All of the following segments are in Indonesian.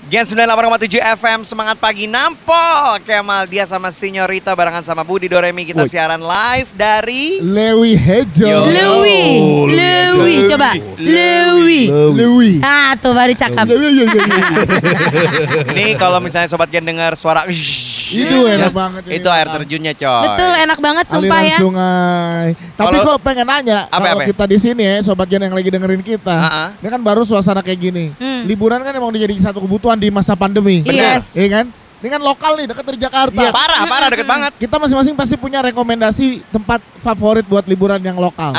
Gen 98,7 FM, semangat pagi Nampo. Kemal dia sama Sinyorita barengan sama Budi Doremi. Kita siaran live dari Lewi Hejo. Lewi, coba Lewi. Ah, tuh baru cakep. Nih kalau misalnya Sobat Gen dengar suara Itu enak banget. itu air terjunnya coy. Betul, enak banget sumpah Aliran ya. sungai. Tapi Kalau- kok pengen nanya, kalau Apa? kita di sini ya, Sobat Gen yang lagi dengerin kita, ini kan baru suasana kayak gini. Liburan kan emang udah jadi satu kebutuhan di masa pandemi. Yes. Iya kan? Ini kan lokal nih, dekat dari Jakarta. Iya, parah deket banget. Kita masing-masing pasti punya rekomendasi tempat favorit buat liburan yang lokal.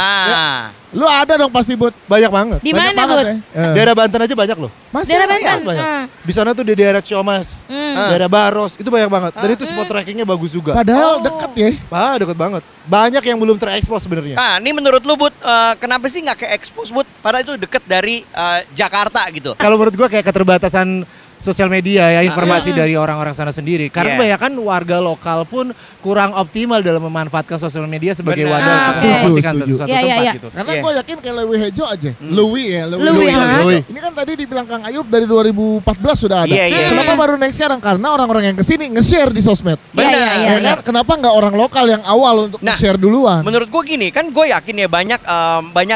Lu ada dong pasti, Bud. Banyak banget. Di Banyak mana, banget Bud? ya. Daerah Banten aja banyak loh. Masih Daerah ada? Banten. banyak. Ah. Di sana tuh di daerah Ciomas, daerah Baros, itu banyak banget. Dan itu spot trekkingnya bagus juga. Padahal deket ya. Deket banget. Banyak yang belum terekspos sebenarnya. Nah, ini menurut lu Bud, kenapa sih nggak kayak expose Bud? Padahal itu deket dari Jakarta gitu. Kalau menurut gua kayak keterbatasan sosial media ya, informasi dari orang-orang sana sendiri. Karena kebanyakan warga lokal pun kurang optimal dalam memanfaatkan sosial media sebagai Benar. wadah untuk Oke. mempromosikan Setuju. suatu Iya, iya, tempat iya. gitu. Karena Iya. gue yakin kayak Lewi Hejo aja. Lewi ya. Lewi, ha? Lewi. Ini kan tadi dibilang Kang Ayub dari 2014 sudah ada. Iya, iya. Kenapa baru naik sekarang? Karena orang-orang yang kesini nge-share di sosmed. Benar. Iya, Ya kan? Kenapa nggak orang lokal yang awal untuk Nah, nge-share duluan? Menurut gue gini, kan gue yakin ya banyak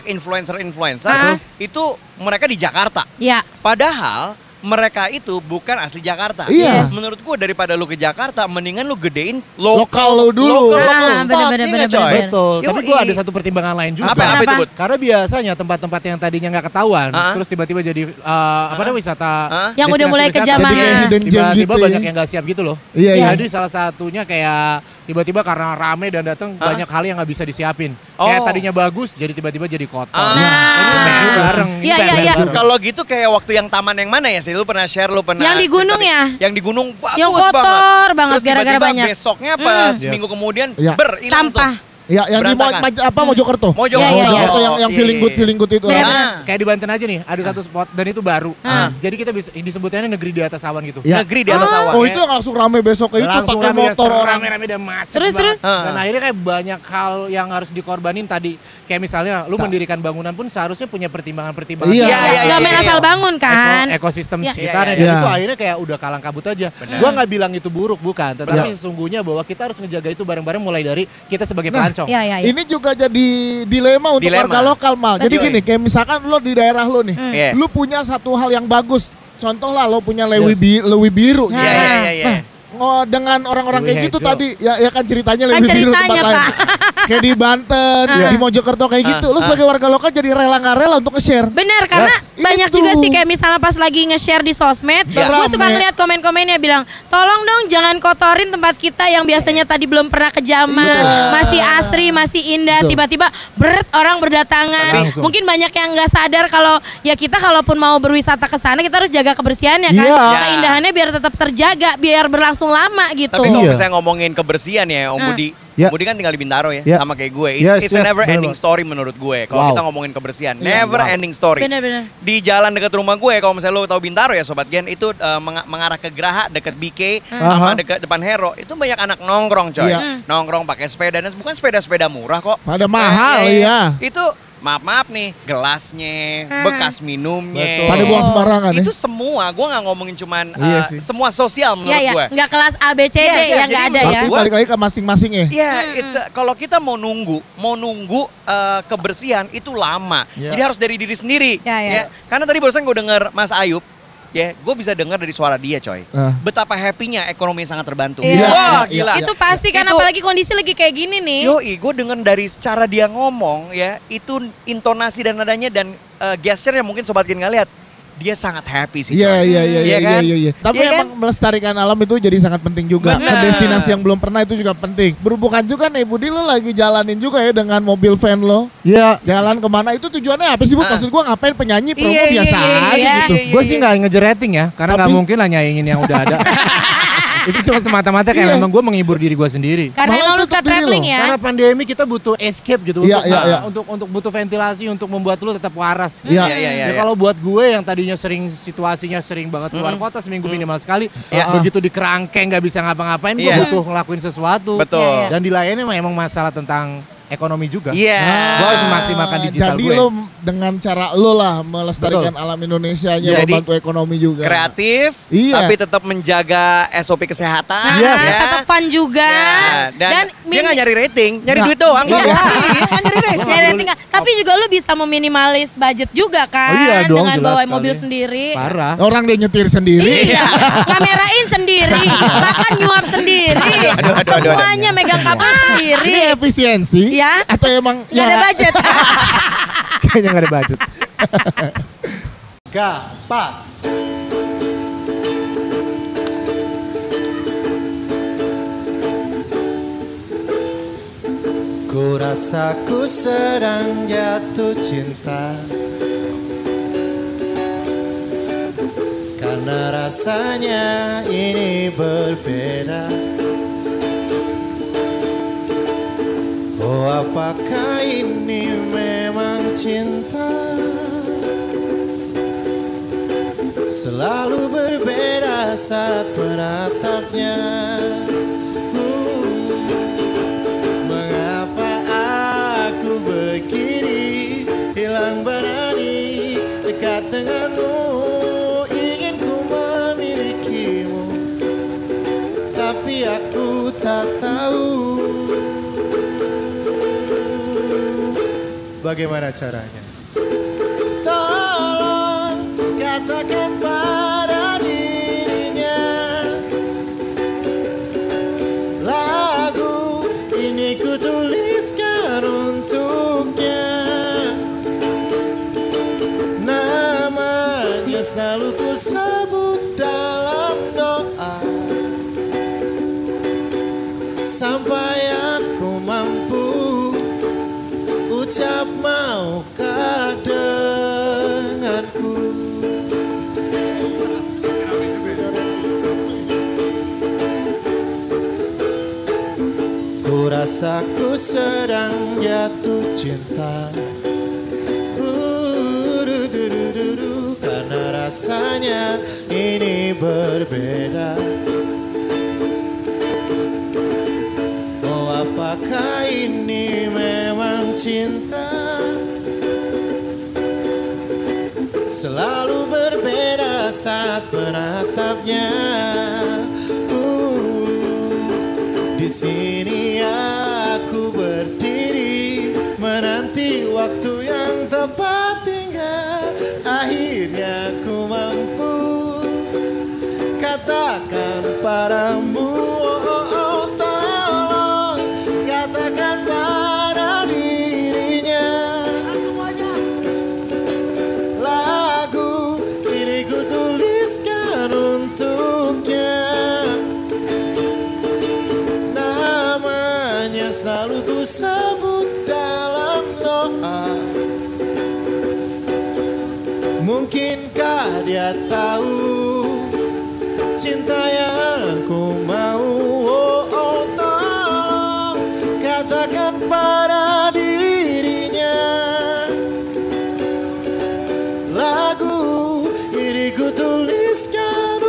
influencer itu mereka di Jakarta. Ya. Padahal mereka itu bukan asli Jakarta. Iya. Menurut gue daripada lu ke Jakarta, mendingan lu gedein Lokal lu dulu. Lokal Ah, spot, bener-bener, iya nggak, coy? bener-bener. Betul. Tapi Yoi. gua ada satu pertimbangan lain juga. Apa itu Kenapa? Bud? Karena biasanya tempat-tempat yang tadinya nggak ketahuan, terus tiba-tiba jadi apa namanya wisata Yang udah mulai destinasi wisata, kejaman. Jadi kayak hidden gem tiba-tiba gitu ya. banyak yang nggak siap gitu loh. Iya, iya. Jadi salah satunya kayak tiba-tiba karena rame dan datang banyak hal yang nggak bisa disiapin. Oh. Kayak tadinya bagus, jadi tiba-tiba jadi kotor. Ah. Ini PR bareng. ini Iya, PR iya, iya. bareng. Kalau gitu kayak waktu yang taman yang mana ya sih? Lu pernah share, lu pernah... Yang di gunung ya? Yang di gunung bagus Yang kotor banget Terus gara-gara tiba-tiba banyak. besoknya pas Yes. minggu kemudian Iya. hilang tuh. Sampah. Ya, yang di Berantakan. Mojokerto. Mojokerto. Iya, iya, iya. Mojokerto yang Iya, feeling iya, good itu. Bener-bener. Nah, Kayak di Banten aja nih, ada satu spot dan itu baru. Jadi kita bisa disebutnya negeri di atas awan gitu. Ya. negeri di atas awan. Oh, itu yang langsung rame besok itu Langsung pakai rame, motor orang. rame-rame dan macet Terus, banget. terus? Dan akhirnya kayak banyak hal yang harus dikorbanin tadi. Kayak misalnya lu mendirikan bangunan pun seharusnya punya pertimbangan-pertimbangan. Iya, iya, iya, Gak main iya. asal bangun kan. Ekosistem Iya. sekitarnya. Iya, Dan iya. itu akhirnya kayak udah kalang kabut aja. Gua nggak bilang itu buruk, bukan. Tetapi Benar. sesungguhnya bahwa kita harus ngejaga itu bareng-bareng mulai dari kita sebagai Nah, pelancong. Iya, iya, iya. Ini juga jadi dilema untuk Dilema. warga lokal, Mal. Jadi Betul. gini, kayak misalkan lo di daerah lo nih, Iya. lu punya satu hal yang bagus. Contoh lah lo punya Lewi biru. Nah. Iya, iya, iya. Nah, dengan orang-orang Lewi kayak gitu Hejo. tadi, ya kan ceritanya Kan Lewi biru ceritanya, tempat lain. Pak. Kayak di Banten, di Mojokerto kayak gitu. Lu sebagai warga lokal jadi rela nggak rela untuk nge-share. Bener, karena Yes. banyak Itu. juga sih kayak misalnya pas lagi nge-share di sosmed, Iya. gue suka Rame. ngeliat komen-komennya bilang, tolong dong jangan kotorin tempat kita yang biasanya tadi belum pernah kejaman, Iya. masih asri, masih indah, Betul. tiba-tiba orang berdatangan. Langsung. Mungkin banyak yang nggak sadar kalau ya kita kalaupun mau berwisata ke sana kita harus jaga kebersihannya kan, Iya. keindahannya biar tetap terjaga, biar berlangsung lama gitu. Tapi kalau Iya. misalnya ngomongin kebersihan ya, Om Budi. Ya. Budi kan tinggal di Bintaro ya, Ya. sama kayak gue. Yes, It's a yes, never ending bener. story menurut gue. Kalau Wow. kita ngomongin kebersihan, Iya, never wow. ending story. Bener-bener. Di jalan dekat rumah gue, kalau misalnya lo tahu Bintaro ya Sobat Gen, itu mengarah ke Geraha dekat BK sama dekat depan Hero, itu banyak anak nongkrong coy. Iya. Nongkrong pakai sepeda dan bukan sepeda-sepeda murah kok. Pada mahal, Iya. iya. Itu maaf nih, gelasnya, bekas minumnya. Betul. Pada buang sembarangan ya. Itu semua, gue nggak ngomongin cuman Iya sih. semua sosial menurut Iya, ya, gue. nggak kelas A, B, C, D Iya, iya, yang nggak jadi ada ya. Tapi Gua- balik lagi ke masing-masing ya. Iya, kalau kita mau nunggu kebersihan itu lama. Iya. Jadi harus dari diri sendiri. Ya, ya. Karena tadi barusan gue dengar Mas Ayub, ya, gue bisa dengar dari suara dia, coy. Betapa happy-nya ekonomi sangat terbantu. Iya. Wah, Iya, gila. Itu pasti kan, Itu- apalagi kondisi lagi kayak gini nih. Yoi, gue denger dari cara dia ngomong ya, itu intonasi dan nadanya dan gesture-nya mungkin Sobat Gen nggak lihat. Dia sangat happy sih, Iya, coy. iya, iya, Iya kan? iya. Tapi Iya kan? emang melestarikan alam itu jadi sangat penting juga. Benar. Ke destinasi yang belum pernah itu juga penting. Berhubungan juga nih, Budi lo lagi jalanin juga ya dengan mobil van lo. Iya. Jalan kemana itu tujuannya apa sih, Bu? Maksud gua ngapain penyanyi promo Iya, iya, biasa iya, aja iya, gitu. iya. Gue sih nggak ngejar rating ya, karena nggak Tapi- mungkin lah nyaingin yang udah ada. Itu cuma semata-mata kayak Iya. memang gue menghibur diri gue sendiri. Karena Malah emang lu itu suka sendiri traveling loh. ya. Karena pandemi kita butuh escape gitu Iya, untuk, iya, iya. untuk butuh ventilasi untuk membuat lu tetap waras. Iya. Iya, iya, Ya, iya. kalau buat gue yang tadinya situasinya sering banget keluar kota seminggu minimal sekali, Iya. begitu di kerangkeng nggak bisa ngapa-ngapain, gue Iya. butuh ngelakuin sesuatu. Betul. Iya, iya. Dan di lainnya emang masalah tentang ekonomi juga. Iya. Gua harus memaksimalkan digital jadi gue. lo dengan cara lo lah melestarikan alam Indonesianya, Jadi, membantu ekonomi juga. Kreatif, Iya. tapi tetap menjaga SOP kesehatan. Nah, ya. tetap fun juga. Ya, dan dia nggak nyari rating, nyari Nggak. duit doang. Iya. Iya, nyari rating. Ya, rating nggak. Tapi juga lu bisa meminimalis budget juga kan, Oh iya dong, dengan jelas bawa sekali. mobil sendiri. Parah. Orang dia nyetir sendiri. Iya, kamerain sendiri, bahkan nyuap sendiri, Aduh. semuanya megang kabel sendiri. Ini efisiensi Ya. atau emang Nggak ada budget. Kayaknya gak ada budget. Gapat. Ku rasa ku sedang jatuh cinta, karena rasanya ini berbeda. Oh, apakah ini memang cinta? Selalu berbeda saat menatapnya. Mengapa aku begini, hilang berani dekat denganmu? Ingin ku memilikimu, tapi aku tak tahu bagaimana caranya. Tolong katakan pada dirinya, lagu ini ku tuliskan untuknya. Namanya selalu ku sebut dalam doa, sampai aku mampu ucap maukah denganku. Ku rasa ku sedang jatuh cinta, karena rasanya ini berbeda. Oh, apakah ini memang cinta? Selalu berbeda saat menatapnya. Di sini aku berdiri menanti waktu yang tepat, hingga akhirnya aku mampu katakan padamu. Tolong katakan pada dirinya, lagu ini ku tuliskan untuknya. Namanya selalu ku sebut dalam doa. Mungkinkah dia tahu cinta yang ku mau? Tolong katakan pada dirinya, lagu ini ku tuliskan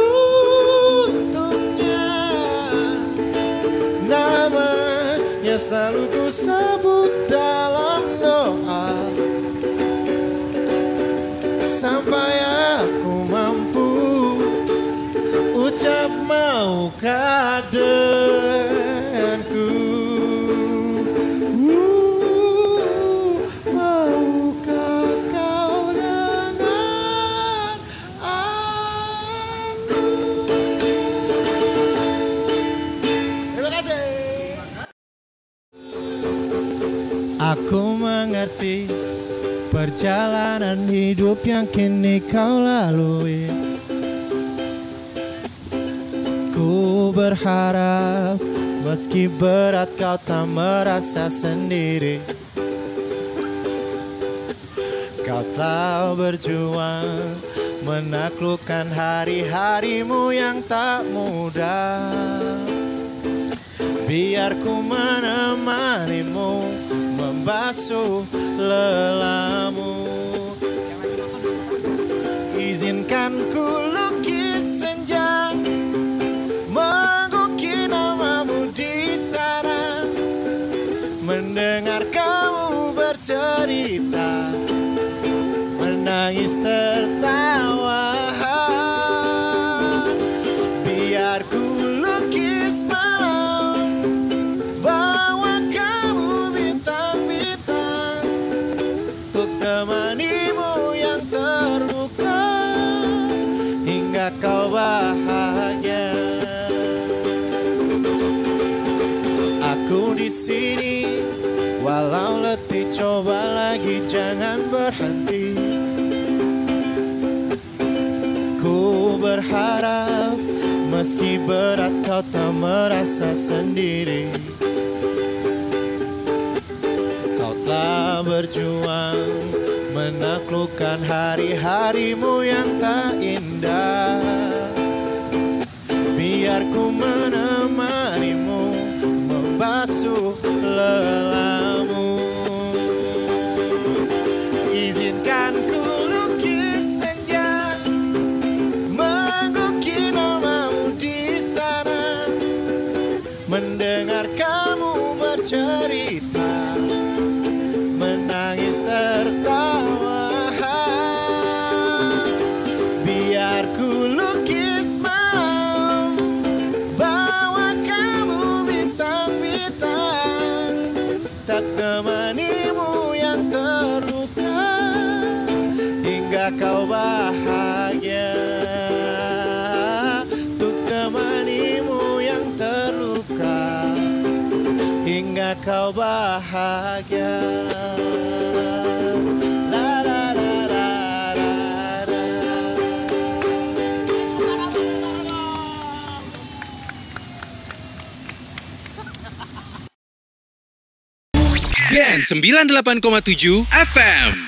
untuknya. Namanya selalu ku sebut dalam doa, sampai aku mampu ucap maukah denganku. Maukah kau dengan aku? Terima kasih. Aku mengerti perjalanan hidup yang kini kau lalui. Ku berharap meski berat kau tak merasa sendiri. Kau telah berjuang menaklukkan hari-harimu yang tak mudah. Biar ku menemanimu membasuh lelamu. Izinkan ku lukis senja, mengukir namamu di sana, mendengarkan hingga kau bahagia. Aku di sini walau letih, coba lagi jangan berhenti. Ku berharap meski berat kau tak merasa sendiri. Kau telah berjuang menaklukkan hari-harimu yang tak indah. Biar ku menemanimu membasuh lelamu. Izinkan ku lukis senja, mengukir namamu di sana, mendengar kamu bercerita, menangis tertawa. Biar ku lukis malam, bawa kamu bintang-bintang, tak temanimu yang terluka hingga kau bahagia. Untuk temanimu yang terluka hingga kau bahagia. La la la la la la. Gen 98,7 FM.